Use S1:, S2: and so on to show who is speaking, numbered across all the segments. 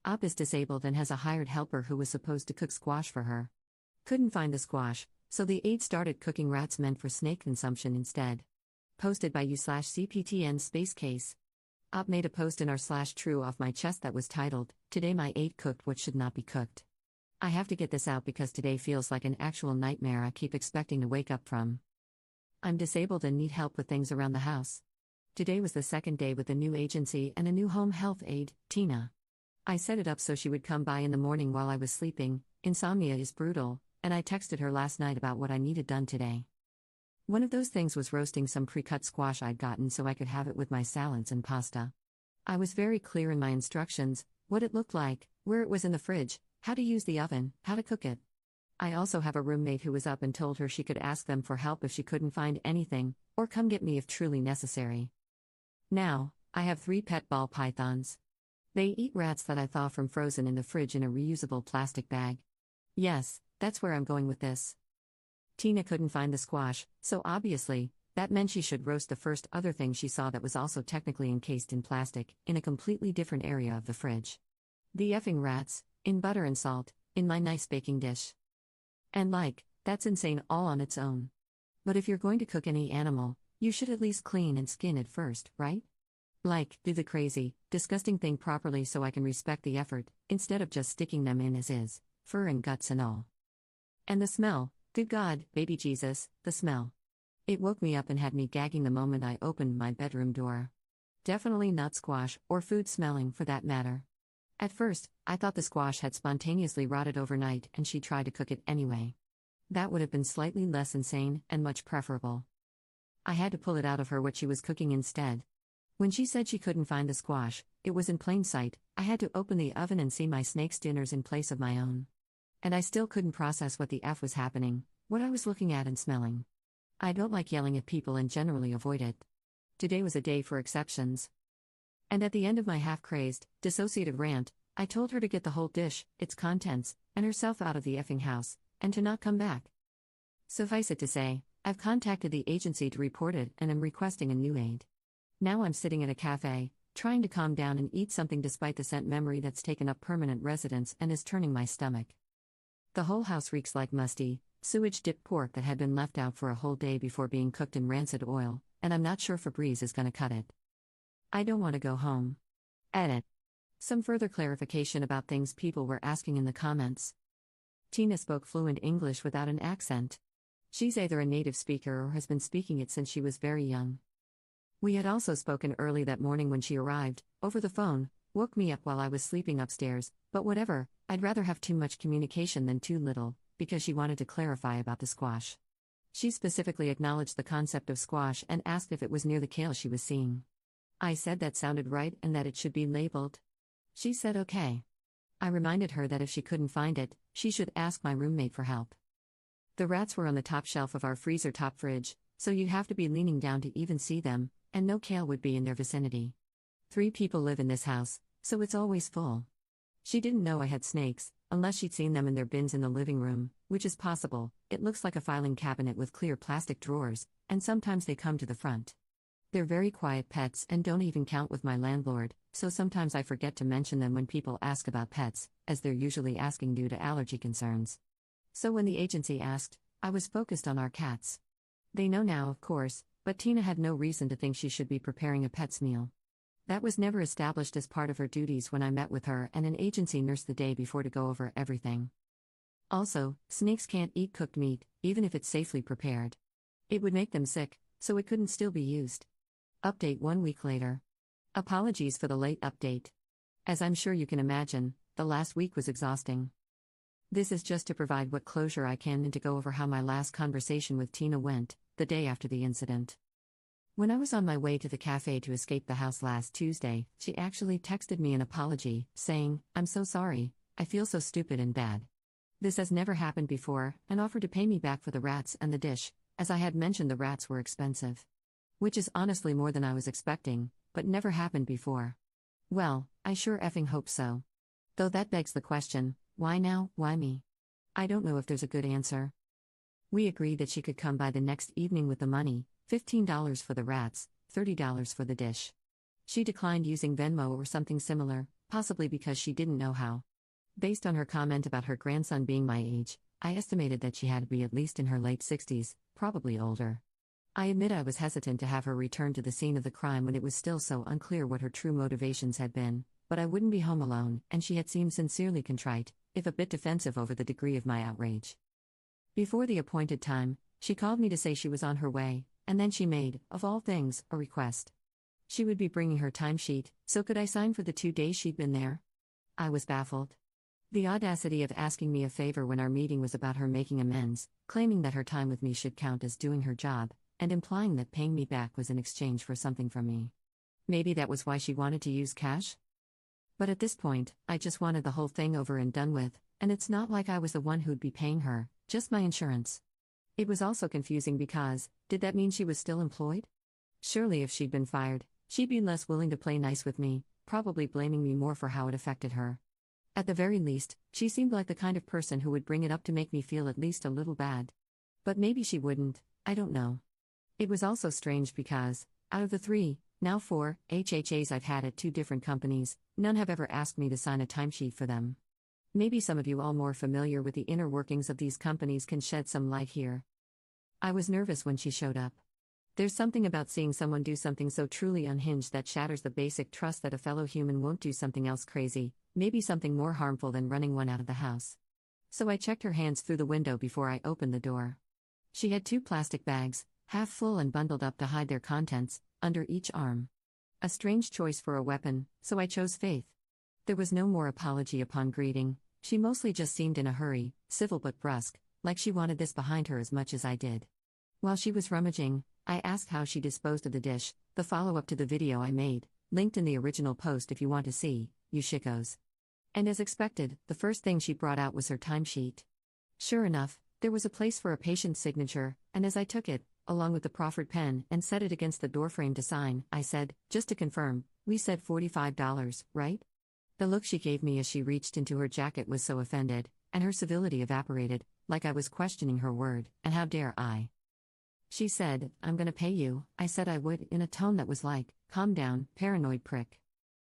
S1: Op is disabled and has a hired helper who was supposed to cook squash for her. Couldn't find the squash, so the aide started cooking rats meant for snake consumption instead. Posted by u/cptn space case. Op made a post in r/true off my chest that was titled, "Today my aide cooked what should not be cooked." I have to get this out because today feels like an actual nightmare I keep expecting to wake up from. I'm disabled and need help with things around the house. Today was the second day with a new agency and a new home health aide, Tina. I set it up so she would come by in the morning while I was sleeping. Insomnia is brutal, and I texted her last night about what I needed done today. One of those things was roasting some pre-cut squash I'd gotten so I could have it with my salads and pasta. I was very clear in my instructions, what it looked like, where it was in the fridge, how to use the oven, how to cook it. I also have a roommate who was up and told her she could ask them for help if she couldn't find anything, or come get me if truly necessary. Now, I have 3 pet ball pythons. They eat rats that I thaw from frozen in the fridge in a reusable plastic bag. Yes, that's where I'm going with this. Tina couldn't find the squash, so obviously, that meant she should roast the first other thing she saw that was also technically encased in plastic, in a completely different area of the fridge. The effing rats, in butter and salt, in my nice baking dish. And that's insane all on its own. But if you're going to cook any animal, you should at least clean and skin it first, right? Do the crazy, disgusting thing properly so I can respect the effort, instead of just sticking them in as is, fur and guts and all. And the smell, good God, baby Jesus, the smell. It woke me up and had me gagging the moment I opened my bedroom door. Definitely not squash, or food smelling for that matter. At first, I thought the squash had spontaneously rotted overnight and she tried to cook it anyway. That would have been slightly less insane, and much preferable. I had to pull it out of her what she was cooking instead. When she said she couldn't find the squash, it was in plain sight. I had to open the oven and see my snake's dinners in place of my own. And I still couldn't process what the F was happening, what I was looking at and smelling. I don't like yelling at people and generally avoid it. Today was a day for exceptions. And at the end of my half-crazed, dissociative rant, I told her to get the whole dish, its contents, and herself out of the effing house, and to not come back. Suffice it to say, I've contacted the agency to report it and am requesting a new aide. Now I'm sitting in a cafe, trying to calm down and eat something despite the scent memory that's taken up permanent residence and is turning my stomach. The whole house reeks like musty, sewage-dipped pork that had been left out for a whole day before being cooked in rancid oil, and I'm not sure Febreze is gonna cut it. I don't want to go home. Edit. Some further clarification about things people were asking in the comments. Tina spoke fluent English without an accent. She's either a native speaker or has been speaking it since she was very young. We had also spoken early that morning when she arrived, over the phone, woke me up while I was sleeping upstairs, but whatever, I'd rather have too much communication than too little, because she wanted to clarify about the squash. She specifically acknowledged the concept of squash and asked if it was near the kale she was seeing. I said that sounded right and that it should be labeled. She said okay. I reminded her that if she couldn't find it, she should ask my roommate for help. The rats were on the top shelf of our freezer top fridge, so you'd have to be leaning down to even see them, and no kale would be in their vicinity. 3 people live in this house, so it's always full. She didn't know I had snakes, unless she'd seen them in their bins in the living room, which is possible. It looks like a filing cabinet with clear plastic drawers, and sometimes they come to the front. They're very quiet pets and don't even count with my landlord, so sometimes I forget to mention them when people ask about pets, as they're usually asking due to allergy concerns. So when the agency asked, I was focused on our cats. They know now, of course, but Tina had no reason to think she should be preparing a pet's meal. That was never established as part of her duties when I met with her and an agency nurse the day before to go over everything. Also, snakes can't eat cooked meat, even if it's safely prepared. It would make them sick, so it couldn't still be used. Update 1 week later. Apologies for the late update. As I'm sure you can imagine, the last week was exhausting. This is just to provide what closure I can and to go over how my last conversation with Tina went, the day after the incident. When I was on my way to the cafe to escape the house last Tuesday, she actually texted me an apology, saying, "I'm so sorry, I feel so stupid and bad. This has never happened before," and offered to pay me back for the rats and the dish, as I had mentioned the rats were expensive. Which is honestly more than I was expecting, but never happened before. Well, I sure effing hope so. Though that begs the question, why now, why me? I don't know if there's a good answer. We agreed that she could come by the next evening with the money, $15 for the rats, $30 for the dish. She declined using Venmo or something similar, possibly because she didn't know how. Based on her comment about her grandson being my age, I estimated that she had to be at least in her late 60s, probably older. I admit I was hesitant to have her return to the scene of the crime when it was still so unclear what her true motivations had been, but I wouldn't be home alone, and she had seemed sincerely contrite, if a bit defensive over the degree of my outrage. Before the appointed time, she called me to say she was on her way, and then she made, of all things, a request. She would be bringing her timesheet, so could I sign for the 2 days she'd been there? I was baffled. The audacity of asking me a favor when our meeting was about her making amends, claiming that her time with me should count as doing her job, and implying that paying me back was in exchange for something from me. Maybe that was why she wanted to use cash? But at this point, I just wanted the whole thing over and done with, and it's not like I was the one who'd be paying her, just my insurance. It was also confusing because, did that mean she was still employed? Surely if she'd been fired, she'd be less willing to play nice with me, probably blaming me more for how it affected her. At the very least, she seemed like the kind of person who would bring it up to make me feel at least a little bad. But maybe she wouldn't, I don't know. It was also strange because, out of the 3, now 4, HHAs I've had at 2 different companies, none have ever asked me to sign a timesheet for them. Maybe some of you all more familiar with the inner workings of these companies can shed some light here. I was nervous when she showed up. There's something about seeing someone do something so truly unhinged that shatters the basic trust that a fellow human won't do something else crazy, maybe something more harmful than running one out of the house. So I checked her hands through the window before I opened the door. She had 2 plastic bags, half full and bundled up to hide their contents, under each arm. A strange choice for a weapon, so I chose Faith. There was no more apology upon greeting, she mostly just seemed in a hurry, civil but brusque, like she wanted this behind her as much as I did. While she was rummaging, I asked how she disposed of the dish, the follow-up to the video I made, linked in the original post if you want to see, you shickos. And as expected, the first thing she brought out was her timesheet. Sure enough, there was a place for a patient's signature, and as I took it, along with the proffered pen, and set it against the doorframe to sign, I said, just to confirm, we said $45, right? The look she gave me as she reached into her jacket was so offended, and her civility evaporated, like I was questioning her word, and how dare I? She said, I'm gonna pay you. I said I would, in a tone that was like, calm down, paranoid prick.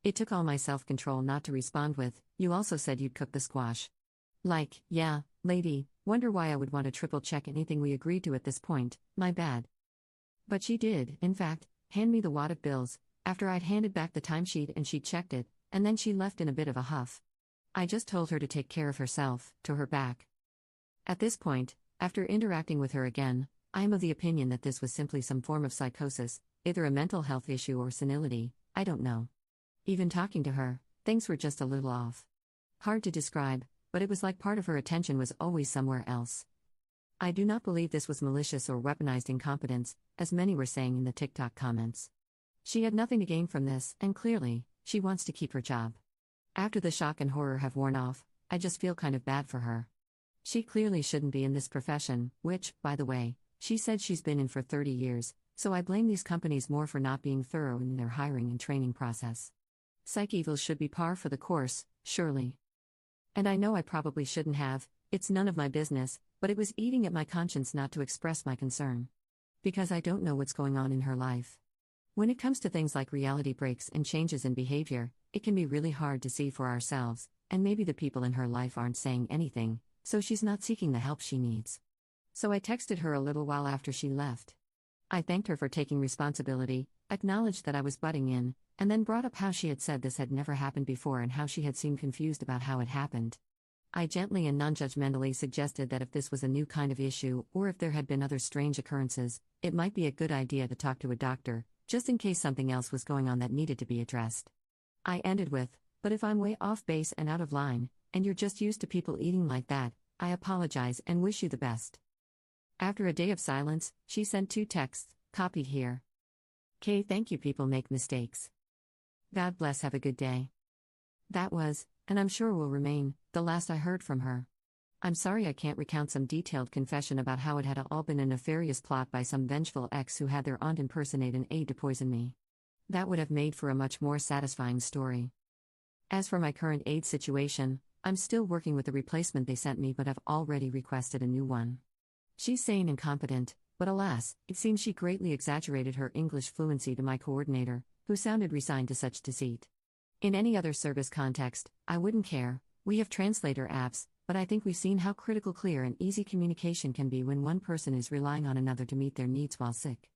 S1: It took all my self-control not to respond with, you also said you'd cook the squash. Like, yeah, lady, wonder why I would want to triple-check anything we agreed to at this point, my bad. But she did, in fact, hand me the wad of bills, after I'd handed back the timesheet and she checked it, and then she left in a bit of a huff. I just told her to take care of herself, to her back. At this point, after interacting with her again, I am of the opinion that this was simply some form of psychosis, either a mental health issue or senility, I don't know. Even talking to her, things were just a little off. Hard to describe, but it was like part of her attention was always somewhere else. I do not believe this was malicious or weaponized incompetence, as many were saying in the TikTok comments. She had nothing to gain from this, and clearly, she wants to keep her job. After the shock and horror have worn off, I just feel kind of bad for her. She clearly shouldn't be in this profession, which, by the way, she said she's been in for 30 years, so I blame these companies more for not being thorough in their hiring and training process. Psych evils should be par for the course, surely. And I know I probably shouldn't have, it's none of my business, but it was eating at my conscience not to express my concern. Because I don't know what's going on in her life. When it comes to things like reality breaks and changes in behavior, it can be really hard to see for ourselves, and maybe the people in her life aren't saying anything, so she's not seeking the help she needs. So I texted her a little while after she left. I thanked her for taking responsibility, acknowledged that I was butting in, and then brought up how she had said this had never happened before and how she had seemed confused about how it happened. I gently and non-judgmentally suggested that if this was a new kind of issue, or if there had been other strange occurrences, it might be a good idea to talk to a doctor, just in case something else was going on that needed to be addressed. I ended with, but if I'm way off base and out of line, and you're just used to people eating like that, I apologize and wish you the best. After a day of silence, she sent 2 texts, copied here. K. Thank you. People make mistakes. God bless. Have a good day. That was, and I'm sure will remain, the last I heard from her. I'm sorry I can't recount some detailed confession about how it had all been a nefarious plot by some vengeful ex who had their aunt impersonate an aide to poison me. That would have made for a much more satisfying story. As for my current aide situation, I'm still working with the replacement they sent me but have already requested a new one. She's sane and competent, but alas, it seems she greatly exaggerated her English fluency to my coordinator, who sounded resigned to such deceit. In any other service context, I wouldn't care. We have translator apps, but I think we've seen how critical clear and easy communication can be when one person is relying on another to meet their needs while sick.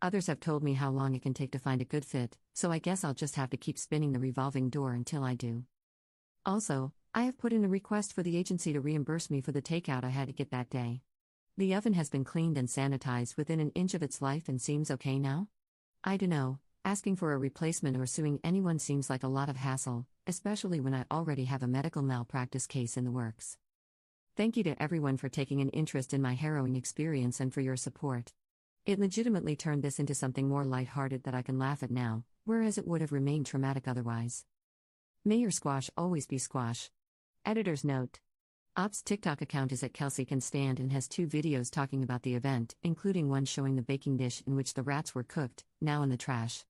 S1: Others have told me how long it can take to find a good fit, so I guess I'll just have to keep spinning the revolving door until I do. Also, I have put in a request for the agency to reimburse me for the takeout I had to get that day. The oven has been cleaned and sanitized within an inch of its life and seems okay now? I dunno, asking for a replacement or suing anyone seems like a lot of hassle, especially when I already have a medical malpractice case in the works. Thank you to everyone for taking an interest in my harrowing experience and for your support. It legitimately turned this into something more lighthearted that I can laugh at now, whereas it would have remained traumatic otherwise. May your squash always be squash. Editor's note. Op's TikTok account is at Kelsey Can Stand and has 2 videos talking about the event, including one showing the baking dish in which the rats were cooked, now in the trash.